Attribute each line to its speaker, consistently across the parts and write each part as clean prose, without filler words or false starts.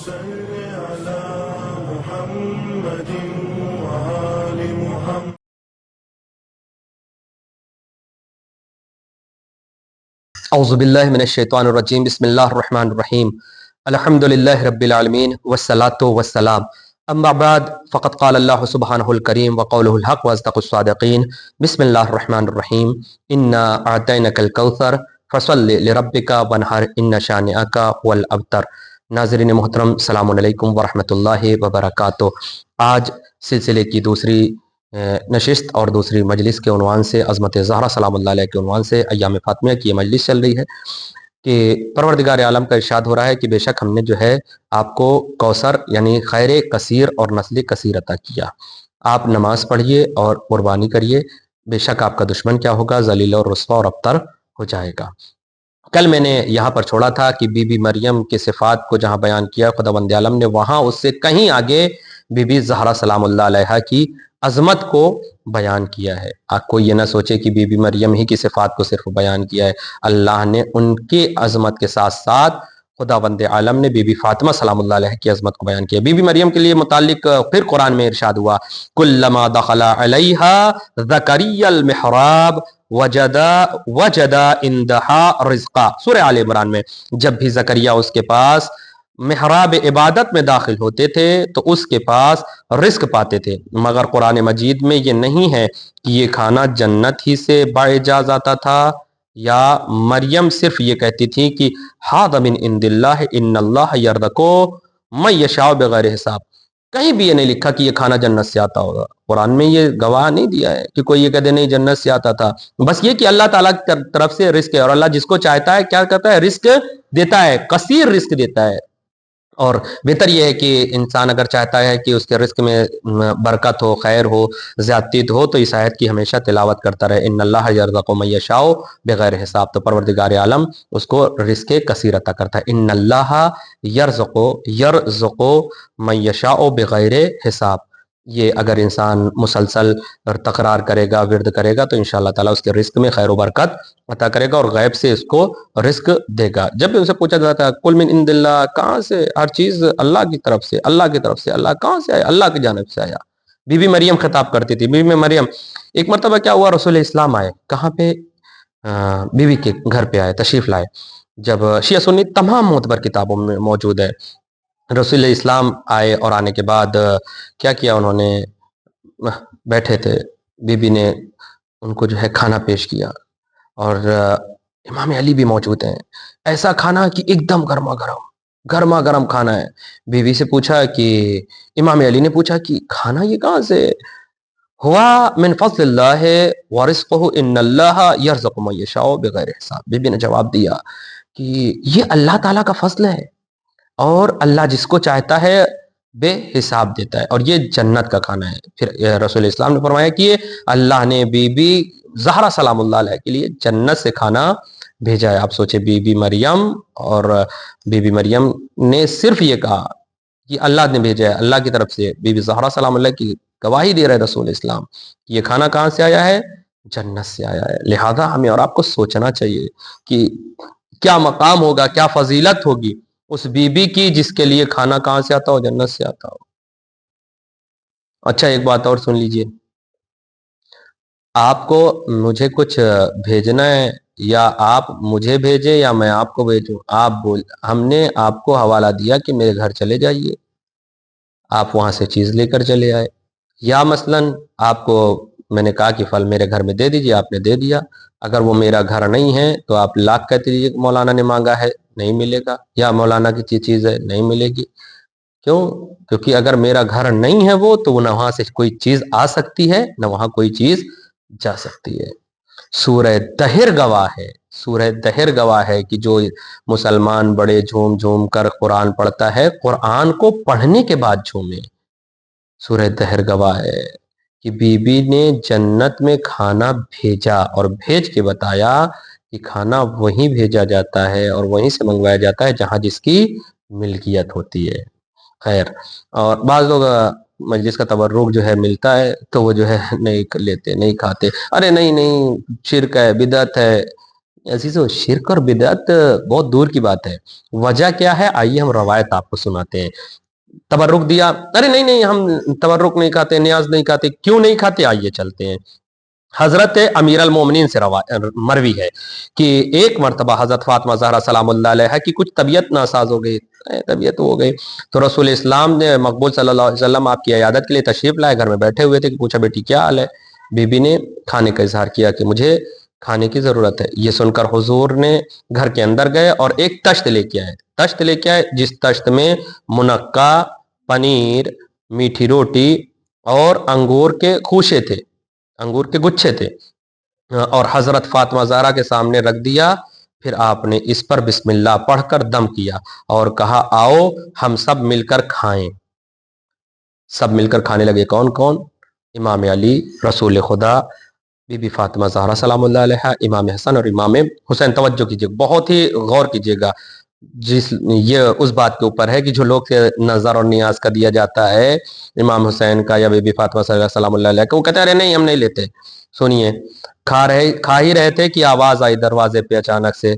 Speaker 1: صل على محمد وآل محمد.
Speaker 2: اعوذ باللہ من الشیطان الرجیم. بسم اللہ الرحمن الرحیم. الحمد للہ رب العالمین والصلاة والسلام. اما بعد فقد قال اللہ سبحانہ الکریم وقولہ الحق واصدق الصادقین. بسم اللہ الرحمن الرحیم. انا اعطینک الکوثر فصل لربک وانحر ان شانئک هو الابتر. ناظرین محترم، السلام علیکم ورحمۃ اللہ وبرکاتہ. آج سلسلے کی دوسری نشست اور دوسری مجلس کے عنوان سے، عظمت زہرا سلام اللہ علیہ کے عنوان سے ایام فاطمیہ کی یہ مجلس چل رہی ہے کہ پروردگار عالم کا ارشاد ہو رہا ہے کہ بے شک ہم نے جو ہے آپ کو کوثر یعنی خیر کثیر اور نسل کثیر عطا کیا. آپ نماز پڑھیے اور قربانی کریے، بے شک آپ کا دشمن کیا ہوگا؟ ذلیل اور رسوا اور ابتر ہو جائے گا. کل میں نے یہاں پر چھوڑا تھا کہ بی بی مریم کے صفات کو جہاں بیان کیا خداوند عالم نے، وہاں اس سے کہیں آگے بی بی زہرا سلام اللہ علیہ کی عظمت کو بیان کیا ہے. آپ کو یہ نہ سوچے کہ بی بی مریم ہی کی صفات کو صرف بیان کیا ہے، اللہ نے ان کی عظمت کے ساتھ ساتھ خداوند عالم نے بی بی فاطمہ سلام اللہ علیہ کی عظمت کو بیان کیا. بی بی مریم کے لیے متعلق پھر قرآن میں ارشاد ہوا، کلما دخل علیہا زکریا المحراب وجدا عندہا رزقا. سورہ آل عمران میں جب بھی زکریا اس کے پاس محراب عبادت میں داخل ہوتے تھے تو اس کے پاس رزق پاتے تھے. مگر قرآن مجید میں یہ نہیں ہے کہ یہ کھانا جنت ہی سے باعجاز آتا تھا، یا مریم صرف یہ کہتی تھی کہ ھذا من عند اللہ ان اللہ یرزق من یشاء بغیر حساب. کہیں بھی یہ نہیں لکھا کہ یہ کھانا جنت سے آتا ہوگا. قرآن میں یہ گواہ نہیں دیا ہے کہ کوئی یہ کہہ دے نہیں جنت سے آتا تھا. بس یہ کہ اللہ تعالیٰ کی طرف سے رزق ہے، اور اللہ جس کو چاہتا ہے کیا کرتا ہے؟ رزق دیتا ہے، کثیر رزق دیتا ہے. اور بہتر یہ ہے کہ انسان اگر چاہتا ہے کہ اس کے رزق میں برکت ہو، خیر ہو، زیادتی ہو، تو اس آیت کی ہمیشہ تلاوت کرتا رہے، ان اللہ یرزق من یشاء بغیر حساب. تو پروردگار عالم اس کو رزق کثیر عطا کرتا ہے. ان اللہ یرزق من یشاء بغیر حساب. یہ اگر انسان مسلسل تکرار کرے گا، ورد کرے گا، تو انشاءاللہ تعالیٰ اس کے رزق میں خیر و برکت عطا کرے گا اور غیب سے اس کو رزق دے گا. جب بھی اسے پوچھا جاتا ہے کل من عند اللہ، کہاں سے؟ ہر چیز اللہ کی طرف سے، اللہ کی طرف سے. اللہ کہاں سے آیا؟ اللہ کی جانب سے آیا. بی بی مریم خطاب کرتی تھی. بی بی مریم ایک مرتبہ کیا ہوا، رسول اسلام آئے. کہاں پہ؟ بی بی کے گھر پہ آئے، تشریف لائے. جب شیعہ سنی تمام معتبر کتابوں میں موجود ہے. رسول اسلام آئے اور آنے کے بعد کیا کیا انہوں نے؟ بیٹھے تھے، بی بی نے ان کو جو ہے کھانا پیش کیا، اور امام علی بھی موجود ہیں. ایسا کھانا کہ ایک دم گرما گرم کھانا ہے. بیوی سے پوچھا کہ امام علی نے پوچھا کہ کھانا یہ کہاں سے؟ ہوا من فضل اللہ ورزقہ ان اللہ یرزق من یشاء بغیر حساب. بیوی نے جواب دیا کہ یہ اللہ تعالیٰ کا فضل ہے، اور اللہ جس کو چاہتا ہے بے حساب دیتا ہے، اور یہ جنت کا کھانا ہے. پھر رسول اسلام نے فرمایا کہ یہ اللہ نے بی بی زہرا سلام اللہ علیہ کے لیے جنت سے کھانا بھیجا ہے. آپ سوچے بی بی مریم، اور بی بی مریم نے صرف یہ کہا کہ اللہ نے بھیجا ہے، اللہ کی طرف سے. بی بی زہرا سلام اللہ کی گواہی دے رہے رسول اسلام کہ یہ کھانا کہاں سے آیا ہے؟ جنت سے آیا ہے. لہذا ہمیں اور آپ کو سوچنا چاہیے کہ کیا مقام ہوگا، کیا فضیلت ہوگی اس بی بی کی جس کے لیے کھانا کہاں سے آتا ہو؟ جنت سے آتا ہو. اچھا ایک بات اور سن لیجئے، آپ کو مجھے کچھ بھیجنا ہے، یا آپ مجھے بھیجیں یا میں آپ کو بھیجوں. ہم نے آپ کو حوالہ دیا کہ میرے گھر چلے جائیے، آپ وہاں سے چیز لے کر چلے آئے. یا مثلاً آپ کو میں نے کہا کہ پھل میرے گھر میں دے دیجیے، آپ نے دے دیا. اگر وہ میرا گھر نہیں ہے تو آپ لاکھ کہتے دیجیے کہ مولانا نے مانگا ہے، نہیں ملے گا، یا مولانا کی چیز ہے، نہیں ملے گی. کیوں؟ کیونکہ اگر میرا گھر نہیں ہے وہ، تو نہ وہاں سے کوئی چیز آ سکتی ہے، نہ وہاں کوئی چیز جا سکتی ہے. سورہ دہر گواہ ہے، سورہ دہر گواہ ہے کہ جو مسلمان بڑے جھوم جھوم کر قرآن پڑھتا ہے، قرآن کو پڑھنے کے بعد جھومے. سورہ دہر گواہ ہے کہ بی بی نے جنت میں کھانا بھیجا، اور بھیج کے بتایا کہ کھانا وہیں بھیجا جاتا ہے اور وہیں سے منگوایا جاتا ہے جہاں جس کی ملکیت ہوتی ہے. خیر، اور بعض لوگ مجلس کا تبرک جو ہے ملتا ہے تو وہ جو ہے نہیں لیتے، نہیں کھاتے. ارے نہیں شرک ہے، بدعت ہے. عزیزو شرک اور بدعت بہت دور کی بات ہے. وجہ کیا ہے؟ آئیے ہم روایت آپ کو سناتے ہیں. تبرک دیا، ارے نہیں نہیں ہم تبرک نہیں کھاتے، نیاز نہیں کھاتے. کیوں نہیں کھاتے؟ آئیے چلتے ہیں. حضرت امیر المومنین سے مروی ہے کہ ایک مرتبہ حضرت فاطمہ زہرا سلام اللہ علیہ کی کچھ طبیعت ناساز ہو گئی، طبیعت ہو گئی، تو رسول اسلام نے مقبول صلی اللہ علیہ وسلم آپ کی عیادت کے لیے تشریف لائے. گھر میں بیٹھے ہوئے تھے کہ پوچھا بیٹی کیا حال ہے؟ بی بی نے کھانے کا اظہار کیا کہ مجھے کھانے کی ضرورت ہے. یہ سن کر حضور نے گھر کے اندر گئے اور ایک تشت لے کے آئے. تشت لے کے آئے جس تشت میں منقع، پنیر، میٹھی روٹی اور انگور کے خوشے تھے، انگور کے گچھے تھے، اور حضرت فاطمہ زہرا کے سامنے رکھ دیا. پھر آپ نے اس پر بسم اللہ پڑھ کر دم کیا اور کہا آؤ ہم سب مل کر کھائیں. سب مل کر کھانے لگے. کون کون؟ امام علی رسول خدا، بی بی فاطمہ زہرا سلام اللہ علیہ، امام حسن اور امام حسین. توجہ کیجیے، بہت ہی غور کیجیے گا. یہ اس بات کے اوپر ہے کہ جو لوگ نظر اور نیاز کا دیا جاتا ہے امام حسین کا یا بی بی فاطمہ سلام اللہ علیہ کا، وہ کہتے ہیں ارے نہیں ہم نہیں لیتے. سنیے، کھا ہی رہے تھے کہ آواز آئی دروازے پہ اچانک سے،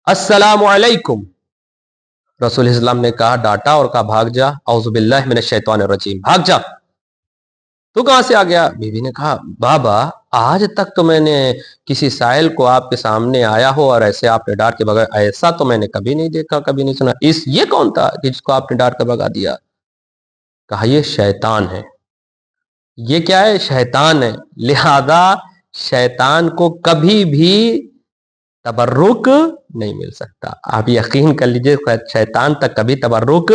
Speaker 2: السلام علیکم. رسول اسلام نے کہا، ڈانٹا اور کہا بھاگ جا، اعوذ باللہ من الشیطان الرجیم، بھاگ جا. تو کہاں سے آ گیا؟ بی بی نے کہا بابا آج تک تو میں نے کسی سائل کو آپ کے سامنے آیا ہو اور ایسے آپ نے ڈانٹ کے بغیر، ایسا تو میں نے کبھی نہیں دیکھا، کبھی نہیں سنا. یہ کون تھا کہ جس کو آپ نے ڈانٹ کر بھگا دیا؟ کہا یہ شیطان ہے. یہ کیا ہے؟ شیطان ہے. لہذا شیطان کو کبھی بھی تبرک نہیں مل سکتا. آپ یقین کر لیجئے شیطان تک کبھی تبرک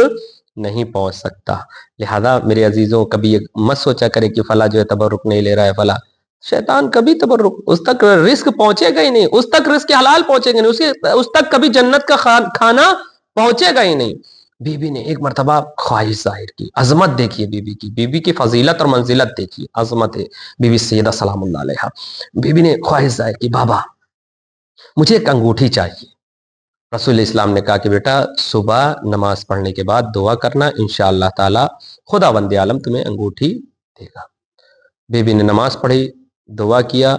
Speaker 2: نہیں پہنچ سکتا. لہذا میرے عزیزوں کبھی مت سوچا کرے کہ فلاں جو ہے تبرک نہیں لے رہا ہے فلاں. شیطان کبھی تبرک، اس تک رزق پہنچے گا ہی نہیں، اس تک رزق حلال پہنچے گا نہیں، اس تک کبھی جنت کا کھانا پہنچے گا ہی نہیں. بی بی نے ایک مرتبہ خواہش ظاہر کی. عظمت دیکھیے بی بی کی فضیلت اور منزلت دیکھیے. عظمت ہے بی بی سیدہ سلام اللہ علیہ. بی بی نے خواہش ظاہر کی، بابا مجھے ایک انگوٹھی چاہیے. رسول اسلام نے کہا کہ بیٹا صبح نماز پڑھنے کے بعد دعا کرنا، انشاءاللہ تعالی خدا بند عالم تمہیں انگوٹھی دے گا. بی بی نے نماز پڑھی، دعا کیا.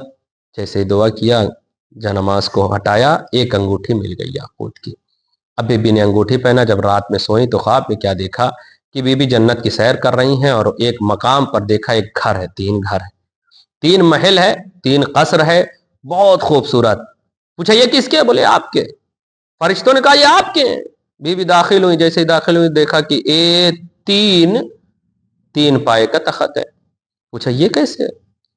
Speaker 2: جیسے ہی دعا کیا، جب نماز کو ہٹایا، ایک انگوٹھی مل گئی یاقوت کی. اب بی بی نے انگوٹھی پہنا. جب رات میں سوئی تو خواب میں کیا دیکھا کہ بی بی جنت کی سیر کر رہی ہیں اور ایک مقام پر دیکھا ایک گھر ہے، 3 گھر ہے، 3 محل ہے، 3 قصر ہے، بہت خوبصورت. پوچھا یہ کس کے؟ بولے آپ کے. فرشتوں نے کہا یہ آپ کے ہیں. بی بی داخل ہوئی. جیسے ہی داخل ہوئی دیکھا کہ 3 پائے کا تخت ہے. پوچھا یہ کیسے؟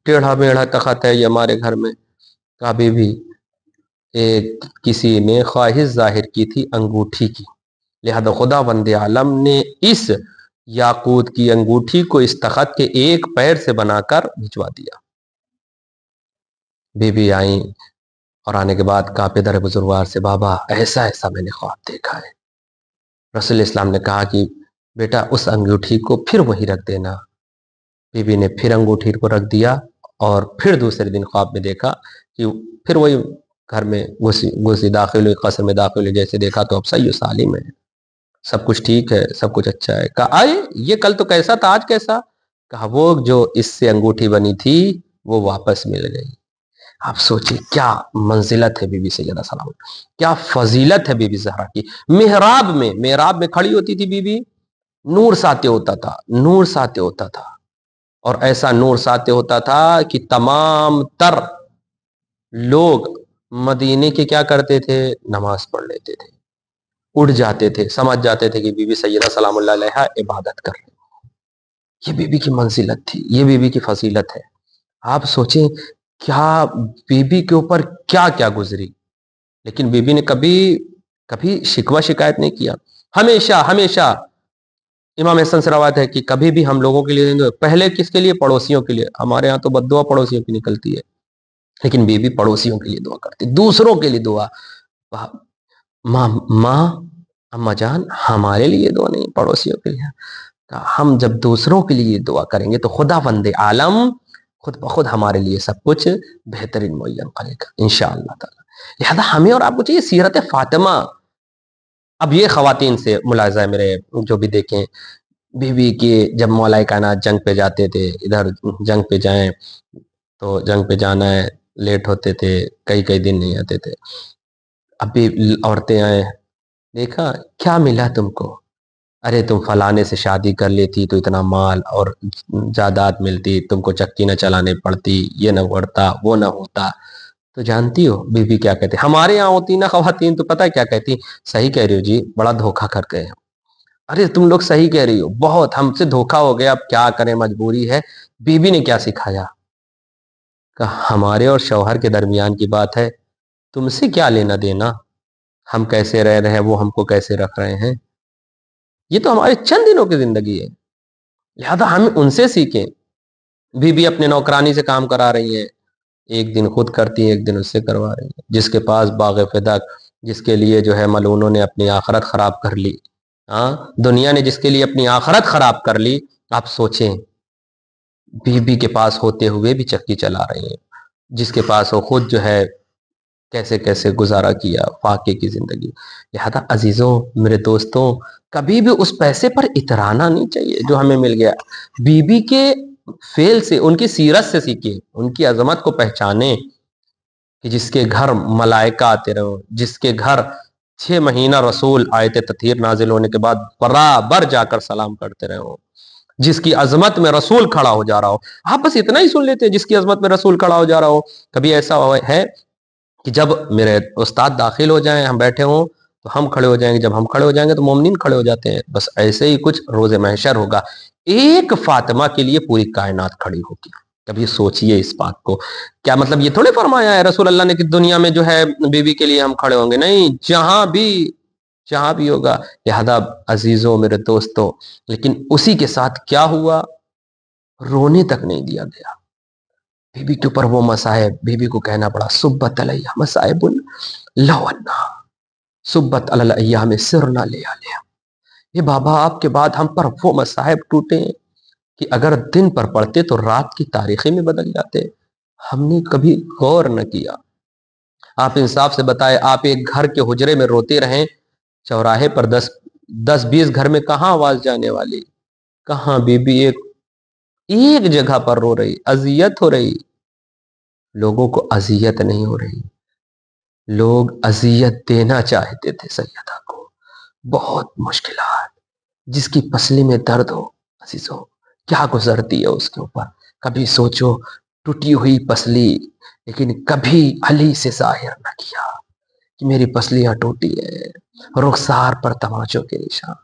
Speaker 2: ٹیڑھا میڑھا تخت ہے یہ ہمارے گھر میں. کہا بی بی کسی نے خواہش ظاہر کی تھی انگوٹھی کی، لہذا خدا بند عالم نے اس یاقوت کی انگوٹھی کو اس تخت کے ایک پیر سے بنا کر بھجوا دیا. بی بی آئیں اور آنے کے بعد کہا پدر بزرگوار سے، بابا ایسا ایسا میں نے خواب دیکھا ہے. رسول اسلام نے کہا کہ بیٹا اس انگوٹھی کو پھر وہی رکھ دینا. بی بی نے پھر انگوٹھی کو رکھ دیا اور پھر دوسرے دن خواب میں دیکھا کہ پھر وہی گھر میں گھسی داخل ہوئی، قصر میں داخل ہوئی. جیسے دیکھا تو اب صحیح و سالم ہے، سب کچھ ٹھیک ہے، سب کچھ اچھا ہے. کہا آئے یہ کل تو کیسا تھا آج کیسا؟ کہا وہ جو اس سے انگوٹھی بنی تھی وہ واپس مل گئی. آپ سوچیں کیا منزلت ہے بی بی سیدہ سلام، کیا فضیلت ہے بی بی زہرا کی. محراب میں کھڑی ہوتی تھی بی بی، نور ساتے ہوتا تھا، نور ساتے ہوتا تھا، اور ایسا نور ساتے ہوتا تھا کہ تمام تر لوگ مدینے کے کیا کرتے تھے؟ نماز پڑھ لیتے تھے، اٹھ جاتے تھے، سمجھ جاتے تھے کہ بی بی سیدہ سلام اللہ علیہ عبادت کر رہے. یہ بی بی کی منزلت تھی، یہ بی بی کی فضیلت ہے. آپ سوچیں کیا بی بی کے اوپر کیا کیا گزری، لیکن بی بی نے کبھی شکوہ شکایت نہیں کیا. ہمیشہ امام حسن سے روایت ہے کہ کبھی بھی ہم لوگوں کے لیے، پہلے کس کے لیے؟ پڑوسیوں کے لیے. ہمارے ہاں تو بد دعا پڑوسیوں کی نکلتی ہے، لیکن بی بی پڑوسیوں کے لیے دعا کرتی، دوسروں کے لیے دعا. ماں اما جان ہمارے لیے دعا نہیں، پڑوسیوں کے لیے. ہم جب دوسروں کے لیے دعا کریں گے تو خدا بند عالم خود بخود ہمارے لیے سب کچھ بہترین معین کرے گا انشاءاللہ تعالی. لہذا ہمیں اور آپ کو چاہیے سیرت فاطمہ. اب یہ خواتین سے ملاحظہ ہے میرے جو بھی دیکھیں، بی بی کی جب مولا کائنات جنگ پہ جاتے تھے، ادھر جنگ پہ جائیں تو جنگ پہ جانا ہے لیٹ ہوتے تھے، کئی کئی دن نہیں آتے تھے. اب بھی عورتیں آئے، دیکھا کیا ملا تم کو؟ ارے تم فلانے سے شادی کر لیتی تو اتنا مال اور جائیداد ملتی، تم کو چکی نہ چلانے پڑتی، یہ نہ پڑتا وہ نہ ہوتا. تو جانتی ہو بی بی کیا کہتے؟ ہمارے یہاں ہوتی نا خواتین تو پتہ کیا کہتی؟ صحیح کہہ رہی ہو جی، بڑا دھوکہ کر گئے. ارے تم لوگ صحیح کہہ رہی ہو، بہت ہم سے دھوکہ ہو گیا، اب کیا کریں مجبوری ہے. بی بی نے کیا سکھایا؟ کہ ہمارے اور شوہر کے درمیان کی بات ہے، تم سے کیا لینا دینا، ہم کیسے رہ رہے ہیں وہ ہم کو کیسے رکھ رہے ہیں، یہ تو ہمارے چند دنوں کی زندگی ہے، لہذا ہم ان سے سیکھیں. بی بی اپنے نوکرانی سے کام کرا رہی ہیں، ایک دن خود کرتی ہیں، ایک دن اس سے کروا رہی ہیں. جس کے پاس باغ فدق، جس کے لیے جو ہے ملعونوں نے اپنی آخرت خراب کر لی، ہاں دنیا نے جس کے لیے اپنی آخرت خراب کر لی، آپ سوچیں بی بی کے پاس ہوتے ہوئے بھی چکی چلا رہے ہیں. جس کے پاس وہ خود جو ہے کیسے کیسے گزارا کیا فاقے کی زندگی. لہذا عزیزوں میرے دوستوں، کبھی بھی اس پیسے پر اترانا نہیں چاہیے جو ہمیں مل گیا. بی بی کے فعل سے، ان کی سیرت سے سیکھیں، ان کی عظمت کو پہچانیں کہ جس کے گھر ملائکہ آتے رہو، جس کے گھر 6 مہینہ رسول آیت تطہیر نازل ہونے کے بعد برابر جا کر سلام کرتے رہے ہو، جس کی عظمت میں رسول کھڑا ہو جا رہا ہو. آپ بس اتنا ہی سن لیتے ہیں، جس کی عظمت میں رسول کھڑا ہو جا رہا ہو. کبھی ایسا ہے کہ جب میرے استاد داخل ہو جائیں، ہم بیٹھے ہوں تو ہم کھڑے ہو جائیں گے، جب ہم کھڑے ہو جائیں گے تو مومنین کھڑے ہو جاتے ہیں. بس ایسے ہی کچھ روز محشر ہوگا، ایک فاطمہ کے لیے پوری کائنات کھڑی ہوگی. کبھی سوچئے اس بات کو. کیا مطلب یہ تھوڑے فرمایا ہے رسول اللہ نے کہ دنیا میں جو ہے بی بی کے لیے ہم کھڑے ہوں گے؟ نہیں، جہاں بھی ہوگا. لہذا عزیزوں میرے دوستوں، لیکن اسی کے ساتھ کیا ہوا؟ رونے تک نہیں دیا گیا. بی بی کے اوپر وہ مصائب، بی بی کو کہنا پڑا سبت علیہ مصائب لو انا سبت علی الایام سرنا لیالیا. یہ بابا آپ کے بعد ہم پر وہ مصائب ٹوٹے ہیں کہ اگر دن پر پڑھتے تو رات کی تاریخیں میں بدل جاتے. ہم نے کبھی غور نہ کیا. آپ انصاف سے بتائے، آپ ایک گھر کے حجرے میں روتے رہیں، چوراہے پر 10-20 گھر میں کہاں آواز جانے والی؟ کہاں بی بی ایک جگہ پر رو رہی، اذیت ہو رہی. لوگوں کو اذیت نہیں ہو رہی، لوگ اذیت دینا چاہتے تھے سیدہ کو. بہت مشکلات. جس کی پسلی میں درد ہو عزیزوں، کیا گزرتی ہے اس کے اوپر. کبھی سوچو، ٹوٹی ہوئی پسلی، لیکن کبھی علی سے ظاہر نہ کیا کہ میری پسلیاں ٹوٹی ہے. رخسار پر تماچوں کے نشان،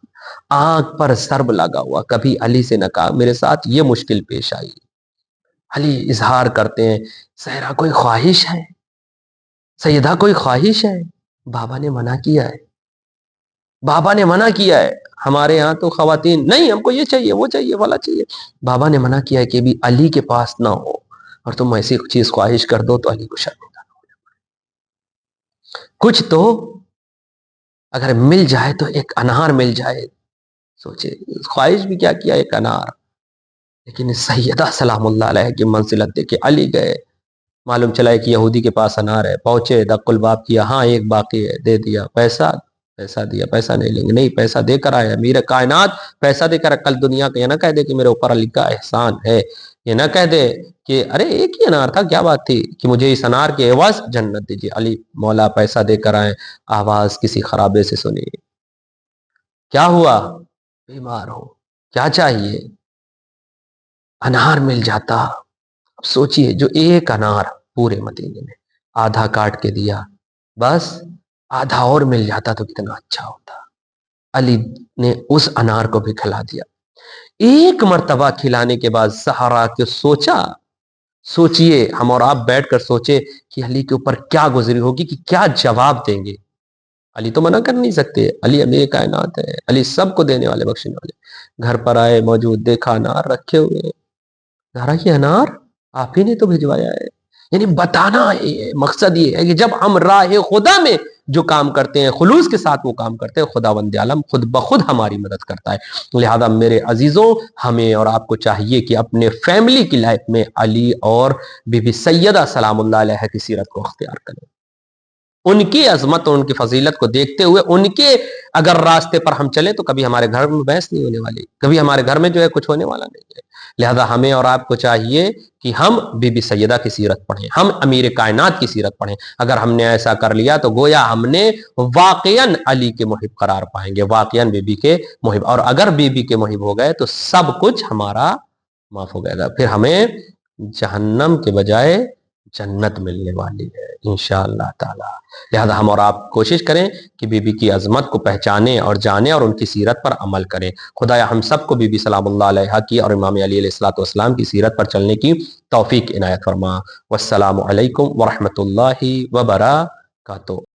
Speaker 2: آنکھ پر ضرب لگا ہوا، کبھی علی سے نہ کہا میرے ساتھ یہ مشکل پیش آئی. علی اظہار کرتے ہیں، زہرا کوئی خواہش ہے، سیدہ کوئی خواہش ہے؟ بابا نے منع کیا ہے، بابا نے منع کیا ہے. ہمارے ہاں تو خواتین نہیں، ہم کو یہ چاہیے وہ چاہیے والا چاہیے. بابا نے منع کیا ہے کہ بھی علی کے پاس نہ ہو، اور تم ایسی چیز خواہش کر دو تو علی کو شرمندہ نہ ہو. کچھ تو اگر مل جائے تو ایک انار مل جائے. سوچے خواہش بھی کیا کیا، ایک انار. لیکن سیدہ سلام اللہ علیہ کی منزلت دیکھے. علی گئے، معلوم چلا ہے کہ یہودی کے پاس انار ہے، پہنچے، دق الباب کیا، ہاں ایک باقی ہے، دے دیا. پیسہ دیا، پیسہ نہیں لیں گے، نہیں پیسہ دے کر آیا میرے کائنات، پیسہ دے کر. کل دنیا کا یہ نہ کہہ دے کہ میرے اوپر علی کا احسان ہے، یہ نہ کہہ دے کہ ارے ایک ہی انار تھا، کیا بات تھی کہ مجھے اس انار کے عوض جنت دیجیے. علی مولا پیسہ دے کر آئے، آواز کسی خرابے سے سنی. کیا ہوا؟ بیمار ہو، کیا چاہیے؟ انار مل جاتا. اب سوچئے جو ایک انار پورے مدینے میں، آدھا کاٹ کے دیا، بس آدھا اور مل جاتا تو کتنا اچھا ہوتا. علی نے اس انار کو بھی کھلا دیا. ایک مرتبہ کھلانے کے بعد سہارا کے سوچئے ہم اور آپ بیٹھ کر سوچے کہ علی کے اوپر کیا گزری ہوگی، کہ کیا جواب دیں گے. علی تو منع کر نہیں سکتے، علی امیر کائنات ہے، علی سب کو دینے والے بخشنے والے. گھر پر آئے، موجود دیکھا انار رکھے ہوئے. زہرا یہ انار آپ ہی نے تو بھجوایا ہے. یعنی بتانا مقصد یہ ہے کہ جب ہم راہ خدا میں جو کام کرتے ہیں، خلوص کے ساتھ وہ کام کرتے ہیں، خداوند عالم خود بخود ہماری مدد کرتا ہے. لہذا میرے عزیزوں، ہمیں اور آپ کو چاہیے کہ اپنے فیملی کی لائف میں علی اور بی بی سیدہ سلام اللہ علیہ کی سیرت کو اختیار کریں. ان کی عظمت اور ان کی فضیلت کو دیکھتے ہوئے ان کے اگر راستے پر ہم چلیں تو کبھی ہمارے گھر میں بحث نہیں ہونے والی، کبھی ہمارے گھر میں جو ہے کچھ ہونے والا نہیں ہے. لہذا ہمیں اور آپ کو چاہیے کہ ہم بی بی سیدہ کی سیرت پڑھیں، ہم امیر کائنات کی سیرت پڑھیں۔ اگر ہم نے ایسا کر لیا تو گویا ہم نے واقعاً علی کے محب قرار پائیں گے، واقعاً بی بی کے محب، اور اگر بی بی کے محب ہو گئے تو سب کچھ ہمارا معاف ہو گئے گا، پھر ہمیں جہنم کے بجائے جنت ملنے والی ہے انشاءاللہ تعالی۔ لہذا ہم اور آپ کوشش کریں کہ بی بی کی عظمت کو پہچانیں اور جانیں اور ان کی سیرت پر عمل کریں۔ خدایا ہم سب کو بی بی سلام اللہ علیہا کی اور امام علی علیہ الصلوۃ والسلام کی سیرت پر چلنے کی توفیق عنایت فرما۔ والسلام علیکم ورحمۃ اللہ وبرکاتہ۔